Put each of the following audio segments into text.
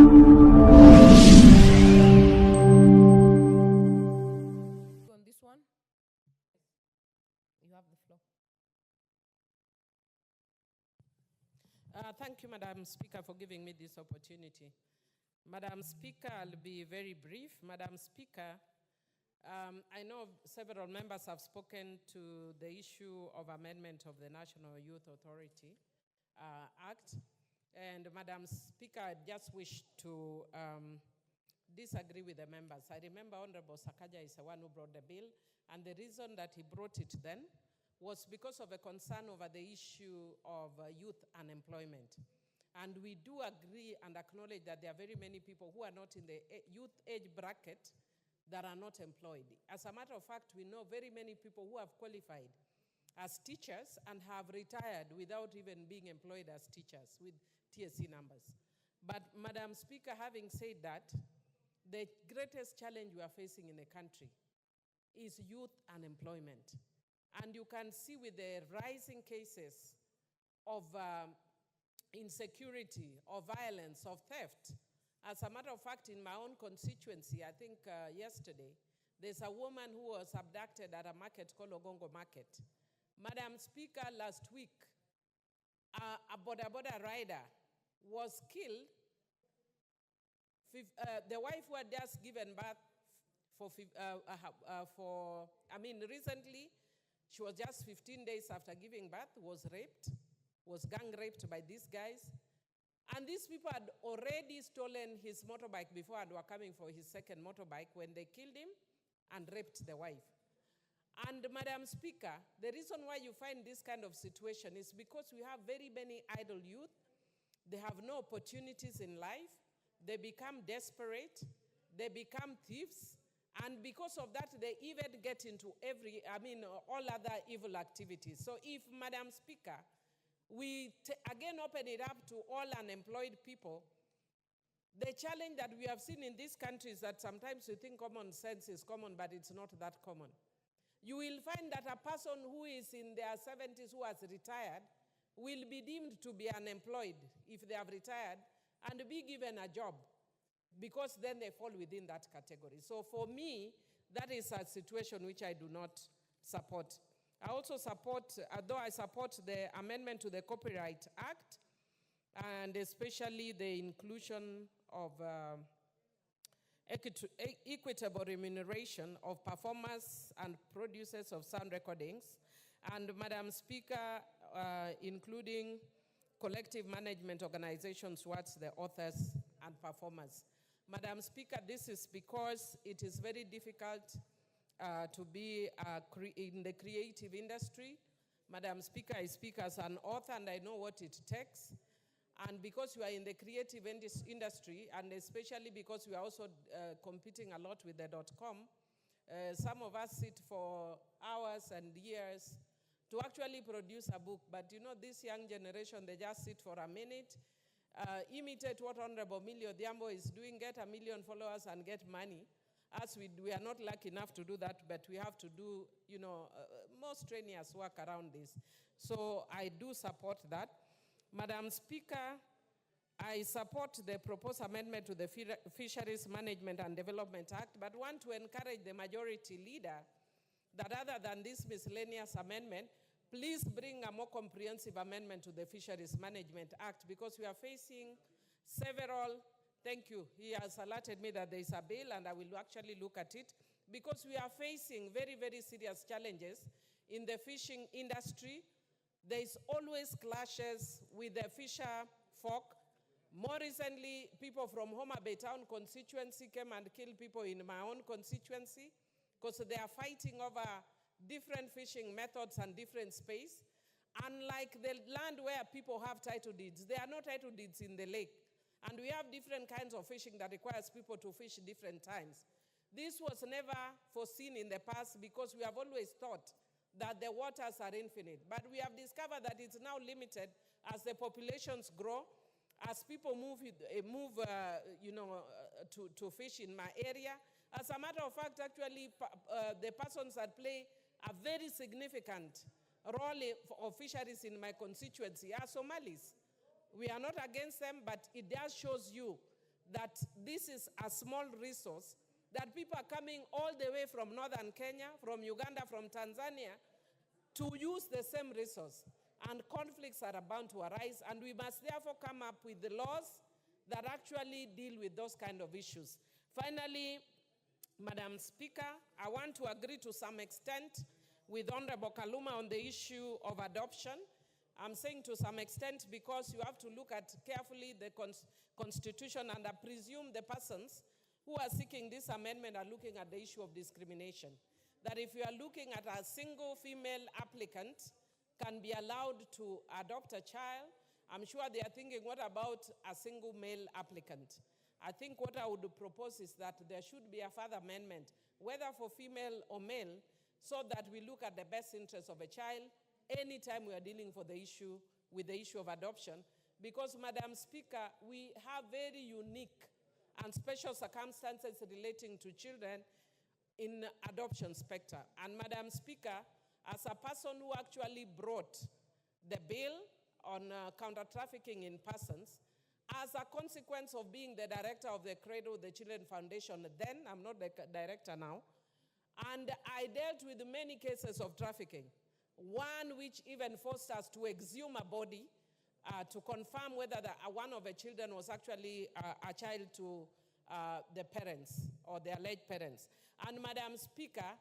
On this one, you have the floor. Thank you, Madam Speaker, for giving me this opportunity. Madam Speaker, I'll be very brief. Madam Speaker, I know several members have spoken to the issue of amendment of the National Youth Authority Act. And Madam Speaker, I just wish to disagree with the members. I remember Honorable Sakaja is the one who brought the bill, and the reason that he brought it then was because of a concern over the issue of youth unemployment. And we do agree and acknowledge that there are very many people who are not in the youth age bracket that are not employed. As a matter of fact, we know very many people who have qualified as teachers and have retired without even being employed as teachers with TSC numbers. But Madam Speaker, having said that, the greatest challenge we are facing in the country is youth unemployment. And you can see with the rising cases of insecurity, of violence, of theft. As a matter of fact, in my own constituency, I think yesterday, there's a woman who was abducted at a market called Ogongo Market. Madam Speaker, last week, a boda rider was killed. The wife who had just given birth recently, she was just 15 days after giving birth, was raped, was gang raped by these guys. And these people had already stolen his motorbike before and were coming for his second motorbike when they killed him and raped the wife. And Madam Speaker, the reason why you find this kind of situation is because we have very many idle youth. They have no opportunities in life. They become desperate. They become thieves. And because of that, they even get into all other evil activities. So if, Madam Speaker, we again open it up to all unemployed people, the challenge that we have seen in this country is that sometimes we think common sense is common, but it's not that common. You will find that a person who is in their 70s who has retired will be deemed to be unemployed if they have retired and be given a job, because then they fall within that category. So for me, that is a situation which I do not support. I also support, though I support the amendment to the Copyright Act, and especially the inclusion of equitable remuneration of performers and producers of sound recordings, and Madam Speaker, including collective management organizations towards the authors and performers. Madam Speaker, this is because it is very difficult to be in the creative industry. Madam Speaker, I speak as an author and I know what it takes. And because we are in the creative industry, and especially because we are also competing a lot with the .com, some of us sit for hours and years to actually produce a book. But you know, this young generation, they just sit for a minute, imitate what Honorable Millie Odhiambo is doing, get 1 million followers and get money. As we are not lucky enough to do that, but we have to do, more strenuous work around this. So I do support that. Madam Speaker, I support the proposed amendment to the Fisheries Management and Development Act, but want to encourage the majority leader that other than this miscellaneous amendment, please bring a more comprehensive amendment to the Fisheries Management Act, because we are facing several. Thank you. He has alerted me that there is a bill, and I will actually look at it, because we are facing very, very serious challenges in the fishing industry. There is always clashes with the fisher folk. More recently, people from Homa Bay Town constituency came and killed people in my own constituency because they are fighting over different fishing methods and different space. Unlike the land where people have title deeds, there are no title deeds in the lake. And we have different kinds of fishing that requires people to fish different times. This was never foreseen in the past because we have always thought that the waters are infinite. But we have discovered that it's now limited as the populations grow, as people move to fish in my area. As a matter of fact, actually, the persons that play a very significant role of fisheries in my constituency are Somalis. We are not against them, but it just shows you that this is a small resource, that people are coming all the way from northern Kenya, from Uganda, from Tanzania, to use the same resource. And conflicts are bound to arise, and we must therefore come up with the laws that actually deal with those kind of issues. Finally, Madam Speaker, I want to agree to some extent with Honorable Kaluma on the issue of adoption. I'm saying to some extent because you have to look at carefully the Constitution, and I presume the persons who are seeking this amendment are looking at the issue of discrimination. That if you are looking at a single female applicant can be allowed to adopt a child, I'm sure they are thinking, what about a single male applicant? I think what I would propose is that there should be a further amendment, whether for female or male, so that we look at the best interest of a child anytime we are dealing with the issue of adoption. Because, Madam Speaker, we have very unique and special circumstances relating to children in adoption spectrum. And Madam Speaker, as a person who actually brought the bill on counter-trafficking in persons, as a consequence of being the director of the Cradle the Children Foundation, then I'm not the director now, and I dealt with many cases of trafficking. One which even forced us to exhume a body to confirm whether one of the children was actually a child to the parents or their late parents. And Madam Speaker,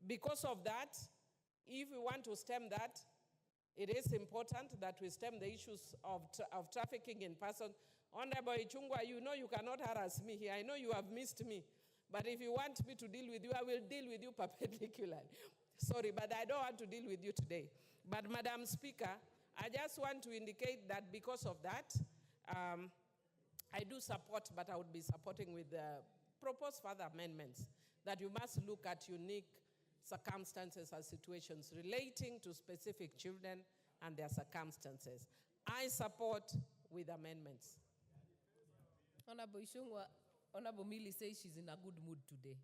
because of that, if we want to stem that, it is important that we stem the issues of trafficking in person. Honorable Ichungwah, you know you cannot harass me here. I know you have missed me. But if you want me to deal with you, I will deal with you perpendicularly. Sorry, but I don't want to deal with you today. But Madam Speaker, I just want to indicate that because of that, I do support, but I would be supporting with the proposed further amendments, that you must look at unique circumstances and situations relating to specific children and their circumstances. I support with amendments. Honorable Ichungwah, Honorable Millie says she's in a good mood today.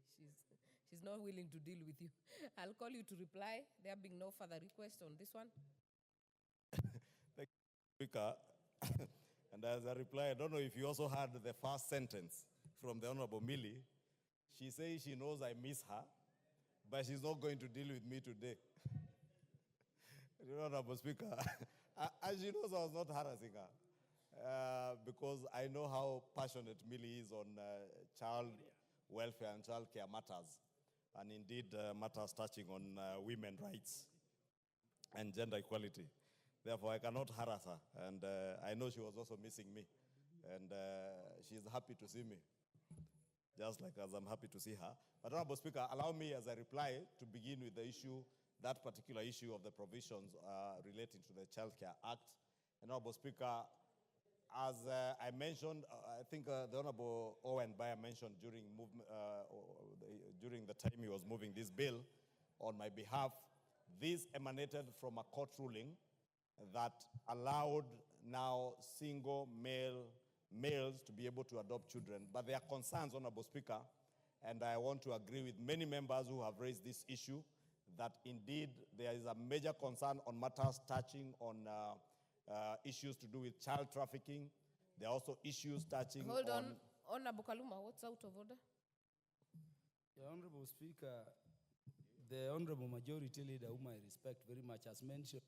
She's not willing to deal with you. I'll call you to reply. There being no further request on this one. Thank you, Speaker. And as a reply, I don't know if you also heard the first sentence from the Honorable Millie. She says she knows I miss her, but she's not going to deal with me today. Honorable Speaker, as she knows, I was not harassing her because I know how passionate Millie is on child welfare and child care matters, and indeed matters touching on women's rights and gender equality. Therefore, I cannot harass her, and I know she was also missing me, and she's happy to see me, just like as I'm happy to see her. But Honorable Speaker, allow me as I reply to begin with the issue, that particular issue of the provisions relating to the Child Care Act. And Honorable Speaker, as I mentioned, I think the Honorable Owen Bayer mentioned during the time he was moving this bill on my behalf, this emanated from a court ruling that allowed now single males to be able to adopt children. But there are concerns, Honorable Speaker, and I want to agree with many members who have raised this issue, that indeed there is a major concern on matters touching on issues to do with child trafficking. There are also issues touching on... Hold on. Honorable Kaluma, what's out of order? The Honorable Speaker, the Honorable Majority Leader, whom I respect very much, has mentioned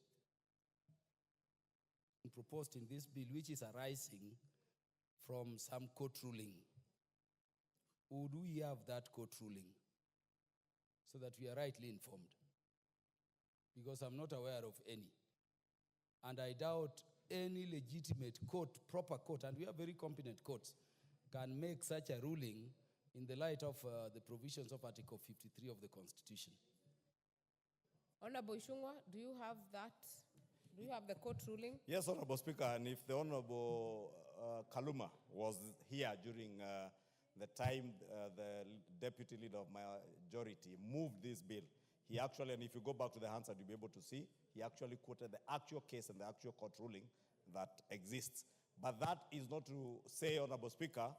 proposed in this bill, which is arising from some court ruling. Would we have that court ruling so that we are rightly informed? Because I'm not aware of any. And I doubt any legitimate court, proper court, and we have very competent courts, can make such a ruling in the light of the provisions of Article 53 of the Constitution. Honorable Ichungwah, do you have that? Do you have the court ruling? Yes, Honorable Speaker, and if the Honorable Kaluma was here during the time the Deputy Leader of my majority moved this bill, he actually, and if you go back to the Hansard, you'll be able to see, he actually quoted the actual case and the actual court ruling that exists. But that is not to say, Honorable Speaker,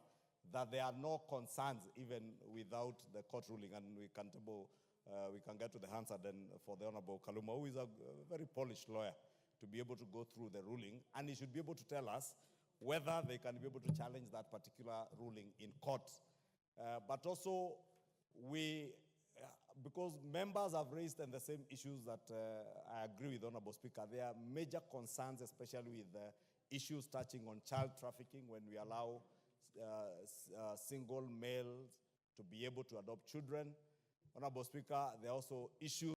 that there are no concerns even without the court ruling, and we can get to the Hansard then for the Honorable Kaluma, who is a very polished lawyer, to be able to go through the ruling, and he should be able to tell us whether they can be able to challenge that particular ruling in court. But also, because members have raised the same issues that I agree with Honorable Speaker, there are major concerns, especially with issues touching on child trafficking when we allow single males to be able to adopt children. Honorable Speaker, there are also issues